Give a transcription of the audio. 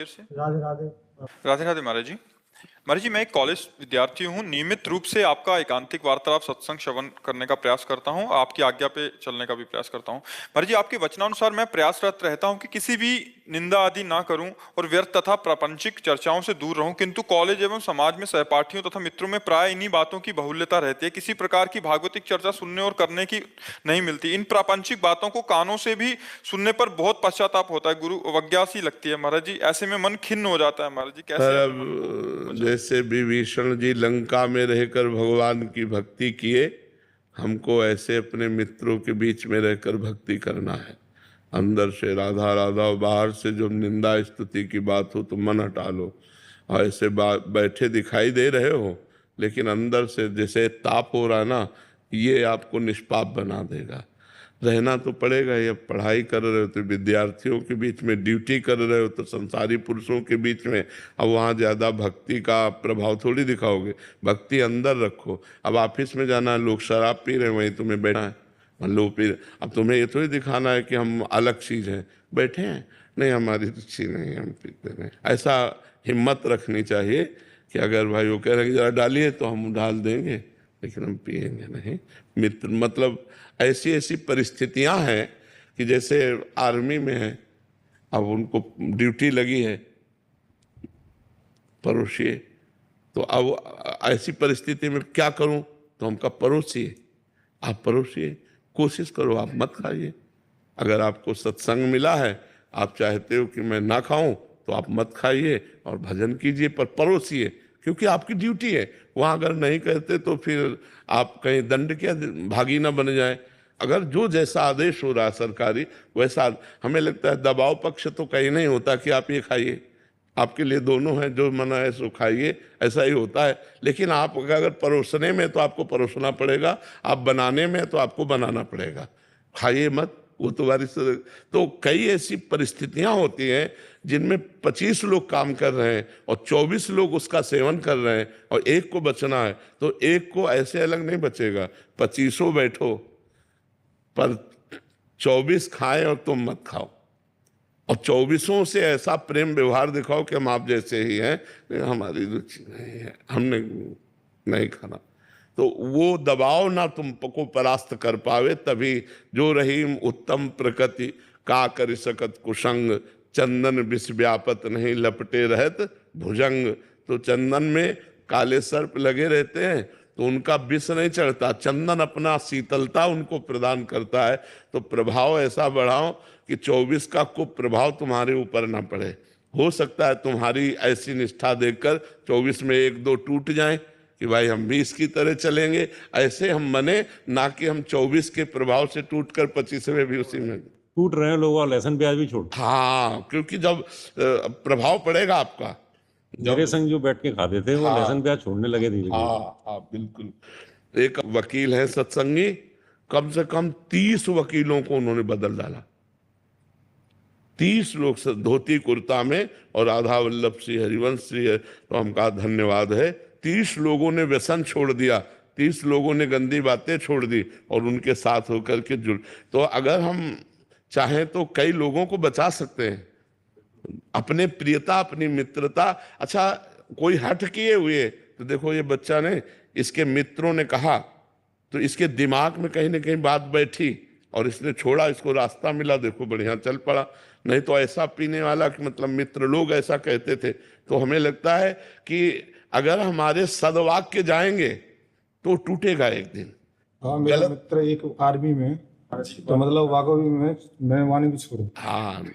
से राधे राधे। राधे राधे महाराज जी। महाराज जी, मैं एक कॉलेज विद्यार्थी हूँ। नियमित रूप से आपका एकांतिक वार्तालाप सत्संग श्रवण करने का प्रयास करता हूँ, आपकी आज्ञा पे चलने का भी प्रयास करता हूँ। महाराज जी, आपके वचनानुसार मैं प्रयासरत रहता हूँ कि किसी भी निंदा आदि ना करूं और व्यर्थ तथा प्रापंचिक चर्चाओं से दूर रहूं, किंतु कॉलेज एवं समाज में सहपाठियों तथा मित्रों में प्राय इन्हीं बातों की बहुल्यता रहती है। किसी प्रकार की भागवतिक चर्चा सुनने और करने की नहीं मिलती। इन प्रापंचिक बातों को कानों से भी सुनने पर बहुत पश्चाताप होता है, गुरु अवज्ञा सी लगती है महाराज जी। ऐसे में मन खिन्न हो जाता है महाराज जी, कैसे पर अपने मन को बचाएं? जैसे विभीषण जी लंका में रहकर भगवान की भक्ति किए, हमको ऐसे अपने मित्रों के बीच में रहकर भक्ति करना है। अंदर से राधा राधा, बाहर से जो निंदा स्तुति की बात हो तो मन हटा लो। और ऐसे बैठे दिखाई दे रहे हो, लेकिन अंदर से जैसे ताप हो रहा ना, ये आपको निष्पाप बना देगा। रहना तो पड़ेगा ही। अब पढ़ाई कर रहे हो तो विद्यार्थियों के बीच में, ड्यूटी कर रहे हो तो संसारी पुरुषों के बीच में। अब वहाँ ज़्यादा भक्ति का प्रभाव थोड़ी दिखाओगे, भक्ति अंदर रखो। अब ऑफिस में जाना है, लोग शराब पी रहे हैं, वहीं तुम्हें बैठना है, मान लो पी रहे। अब तुम्हें ये थोड़ी दिखाना है कि हम अलग चीज़ हैं, बैठे हैं, नहीं हमारी रुचि नहीं, हम पीते नहीं। ऐसा हिम्मत रखनी चाहिए कि अगर भाई वो कह रहे हैं कि जरा डालिए तो हम डाल देंगे, लेकिन हम पिएंगे नहीं। मित्र मतलब ऐसी ऐसी परिस्थितियां हैं कि जैसे आर्मी में है, अब उनको ड्यूटी लगी है, परोसिए। तो अब ऐसी परिस्थिति में क्या करूं, तो हमका परोसिए, आप परोसिए, कोशिश करो, आप मत खाइए। अगर आपको सत्संग मिला है, आप चाहते हो कि मैं ना खाऊं, तो आप मत खाइए और भजन कीजिए, पर परोसिए, क्योंकि आपकी ड्यूटी है। वहाँ अगर नहीं करते तो फिर आप कहीं दंड क्या भागी ना बन जाए। अगर जो जैसा आदेश हो रहा है सरकारी, वैसा हमें लगता है दबाव पक्ष तो कहीं नहीं होता कि आप ये खाइए, आपके लिए दोनों हैं, जो मना है सो खाइए, ऐसा ही होता है। लेकिन आप अगर परोसने में तो आपको परोसना पड़ेगा, आप बनाने में तो आपको बनाना पड़ेगा। खाइए मत, वो तुम्हारी तो कई ऐसी परिस्थितियां होती हैं जिनमें 25 लोग काम कर रहे हैं और 24 लोग उसका सेवन कर रहे हैं और एक को बचना है, तो एक को ऐसे अलग नहीं बचेगा। 25 बैठो, पर 24 खाएं और तुम मत खाओ, और 24 से ऐसा प्रेम व्यवहार दिखाओ कि हम आप जैसे ही हैं, हमारी रुचि नहीं है, हमने नहीं खाना। तो वो दबाव ना तुमको परास्त कर पावे। तभी जो रहीम उत्तम प्रकृति का कर सकत कुसंग, चंदन विष व्यापत नहीं लपटे रहत भुजंग। तो चंदन में काले सर्प लगे रहते हैं तो उनका विष नहीं चढ़ता, चंदन अपना शीतलता उनको प्रदान करता है। तो प्रभाव ऐसा बढ़ाओ कि 24 का कुप्रभाव तुम्हारे ऊपर ना पड़े। हो सकता है तुम्हारी ऐसी निष्ठा देखकर 24 में 1-2 टूट जाएं कि भाई हम 20 की तरह चलेंगे, ऐसे हम बने, ना कि हम 24 के प्रभाव से टूटकर 25वें भी उसी में टूट रहे हैं लोग और लहसुन प्याज भी छोड़। हाँ, क्योंकि जब प्रभाव पड़ेगा आपका, मेरे संग जो बैठ के खाते थे वो लहसुन प्याज छोड़ने लगे धीरे धीरे। हाँ बिल्कुल। एक वकील है सत्संगी, कम से कम 30 वकीलों को उन्होंने बदल डाला। 30 लोग धोती कुर्ता में, और राधा वल्लभ श्री हरिवंश श्री है, तो हम कहा धन्यवाद है। 30 लोगों ने व्यसन छोड़ दिया, 30 लोगों ने गंदी बातें छोड़ दी और उनके साथ होकर के जुड़। तो अगर हम चाहें तो कई लोगों को बचा सकते हैं, अपने प्रियता, अपनी मित्रता। अच्छा, कोई हट किए हुए तो देखो ये बच्चा ने, इसके मित्रों ने कहा तो इसके दिमाग में कहीं ना कहीं बात बैठी और इसने छोड़ा, इसको रास्ता मिला, देखो बढ़िया चल पड़ा। नहीं तो ऐसा पीने वाला कि मतलब मित्र लोग ऐसा कहते थे। तो हमें लगता है कि अगर हमारे सद्वाक्य जाएंगे तो टूटेगा एक दिन। हाँ, मेरा मित्र एक आर्मी में, तो मतलब वाकई में मैं वाणी भी छोड़ू। हाँ।